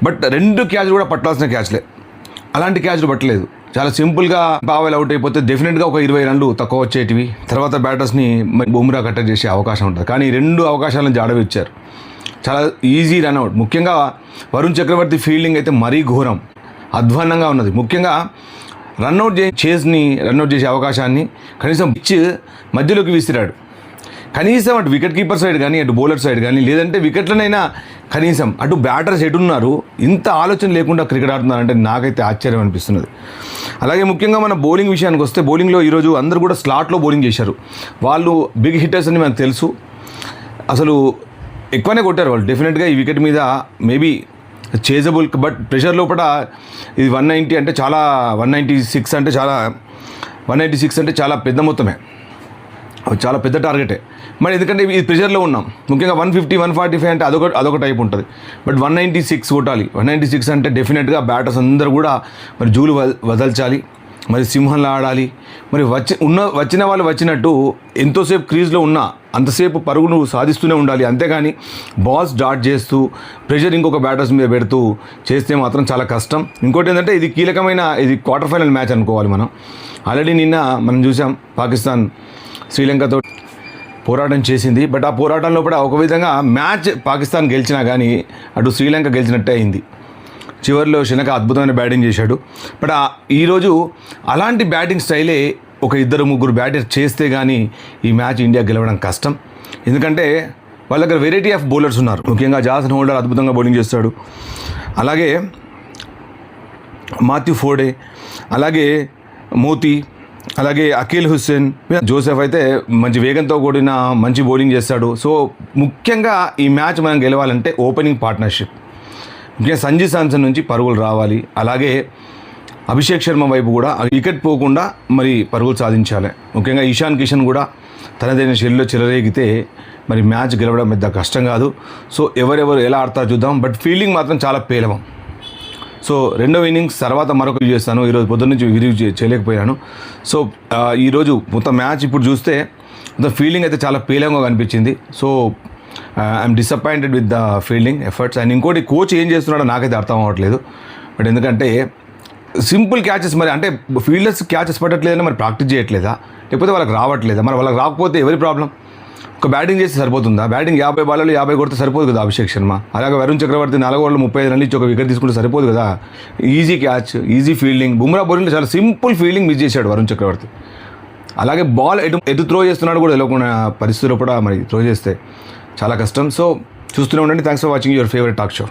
But 2 క్యాచ్లు కూడా పట్టాల్సిన క్యాచ్లే, అలాంటి క్యాచ్లు పట్టలేదు. చాలా సింపుల్గా పావెల్ అవుట్ అయిపోతే డెఫినెట్గా ఒక 20 రన్లు తక్కువ వచ్చేటివి, తర్వాత బ్యాటర్స్ని బుమ్రా కట్టడి చేసే అవకాశం ఉంటుంది. కానీ 2 అవకాశాలను జాడవి ఇచ్చారు, చాలా ఈజీ రన్అట్. ముఖ్యంగా వరుణ్ చక్రవర్తి ఫీల్డింగ్ అయితే మరీ ఘోరం, అధ్వాన్నంగా ఉన్నది. ముఖ్యంగా రన్అట్ రన్అట్ చేసే అవకాశాన్ని కనీసం పిచ్ మధ్యలోకి విసిరాడు. కనీసం అటు వికెట్ కీపర్ సైడ్ కానీ అటు బౌలర్ సైడ్ కానీ లేదంటే వికెట్లనైనా కనీసం అటు బ్యాటర్స్ ఎటున్నారు, ఇంత ఆలోచన లేకుండా క్రికెట్ ఆడుతున్నారంటే నాకైతే ఆశ్చర్యం అనిపిస్తున్నది. అలాగే ముఖ్యంగా మన బౌలింగ్ విషయానికి వస్తే, బౌలింగ్లో ఈరోజు అందరూ కూడా స్లాట్లో బౌలింగ్ చేశారు. వాళ్ళు బిగ్ హిట్టర్స్ అని మనకు తెలుసు, అసలు ఎక్కువనే కొట్టారు వాళ్ళు. డెఫినెట్గా ఈ వికెట్ మీద మేబీ చేజబుల్, బట్ ప్రెషర్ లోపల ఇది 190 అంటే చాలా 196 అంటే చాలా 196 అంటే చాలా పెద్ద మొత్తమే, చాలా పెద్ద టార్గెటే. మరి ఎందుకంటే ఈ ప్రెషర్లో ఉన్నాం. ముఖ్యంగా 150 145 అంటే అదొక టైప్ ఉంటుంది. బట్ 196 కొట్టాలి. 196 అంటే డెఫినెట్గా బ్యాటర్స్ అందరూ కూడా మరి జూలు వదల్చాలి, మరి సింహంలా ఆడాలి. మరి వచ్చిన వాళ్ళు వచ్చినట్టు ఎంతోసేపు క్రీజ్లో ఉన్నా అంతసేపు పరుగును సాధిస్తూనే ఉండాలి. అంతేగాని బాల్స్ డాట్ చేస్తూ ప్రెషర్ ఇంకొక బ్యాటర్స్ మీద పెడుతూ చేస్తే మాత్రం చాలా కష్టం. ఇంకోటి ఏంటంటే ఇది కీలకమైన, ఇది క్వార్టర్ ఫైనల్ మ్యాచ్ అనుకోవాలి మనం. ఆల్రెడీ నిన్న మనం చూసాం పాకిస్తాన్ శ్రీలంకతో పోరాటం చేసింది. బట్ ఆ పోరాటంలో కూడా ఒక విధంగా మ్యాచ్ పాకిస్తాన్ గెలిచినా కానీ అటు శ్రీలంక గెలిచినట్టే అయింది. చివరిలో శనక అద్భుతమైన బ్యాటింగ్ చేశాడు. బట్ ఈరోజు అలాంటి బ్యాటింగ్ స్టైలే ఒక 2-3 బ్యాటర్ చేస్తే కానీ ఈ మ్యాచ్ ఇండియా గెలవడం కష్టం. ఎందుకంటే వాళ్ళ దగ్గర వెరైటీ ఆఫ్ బౌలర్స్ ఉన్నారు. ముఖ్యంగా జాసన్ హోల్డర్ అద్భుతంగా బౌలింగ్ చేస్తాడు, అలాగే మాథ్యూ ఫోర్డే, అలాగే మోతీ, అలాగే అఖిల్ హుస్సేన్, జోసెఫ్ అయితే మంచి వేగంతో కూడిన మంచి బౌలింగ్ చేస్తాడు. సో ముఖ్యంగా ఈ మ్యాచ్ మనం గెలవాలంటే ఓపెనింగ్ పార్ట్నర్షిప్, ముఖ్యంగా సంజు శాంసన్ నుంచి పరుగులు రావాలి. అలాగే అభిషేక్ శర్మ వైపు కూడా వికెట్ పోకుండా మరి పరుగులు సాధించాలి. ముఖ్యంగా ఇషాన్ కిషన్ కూడా తనదైన శైలిలో చెలరేగితే మరి మ్యాచ్ గెలవడం పెద్ద కష్టం కాదు. సో ఎవరెవరు ఎలా ఆడతారో చూద్దాం. బట్ ఫీల్డింగ్ మాత్రం చాలా పేలవం. సో రెండవ ఇన్నింగ్స్ తర్వాత మరొక రివ్యూ చేస్తాను. ఈరోజు పొద్దున్న నుంచి రివ్యూ చేయలేకపోయాను. సో ఈరోజు మొత్తం మ్యాచ్ ఇప్పుడు చూస్తే మొత్తం ఫీల్డింగ్ అయితే చాలా పేలంగా కనిపించింది. So I'm disappointed with the fielding efforts. And ఇంకోటి కోచ్ ఏం చేస్తున్నాడో నాకైతే అర్థం అవ్వట్లేదు. బట్ ఎందుకంటే సింపుల్ క్యాచెస్, మరి అంటే ఫీల్డర్స్ క్యాచెస్ పట్టట్లేదని మరి ప్రాక్టీస్ చేయట్లేదా, లేకపోతే వాళ్ళకి రావట్లేదా? మరి వాళ్ళకి రాకపోతే ఎవరి ప్రాబ్లం? ఒక బ్యాటింగ్ చేస్తే సరిపోతుందా? బ్యాటింగ్ 50 బాల్లో 50 కొడితే సరిపోదు కదా అభిషేక్ శర్మ. అలాగే వరుణ్ చక్రవర్తి 4 ఓవర్లు 35 రన్లు ఇచ్చి ఒక వికెట్ తీసుకుంటే సరిపోదు కదా. Easy catch, easy fielding. Bumrah బౌలింగ్లో చాలా సింపుల్ ఫీల్డింగ్ మిస్ చేశాడు వరుణ్ చక్రవర్తి. అలాగే బాల్ ఎటు త్రో చేస్తున్నాడు కూడా తెలియకుండా పరిస్థితుల్లో కూడా మరి త్రో చేస్తే చాలా కష్టం. సో చూస్తూనే ఉండండి. Thanks for watching your favourite talk show.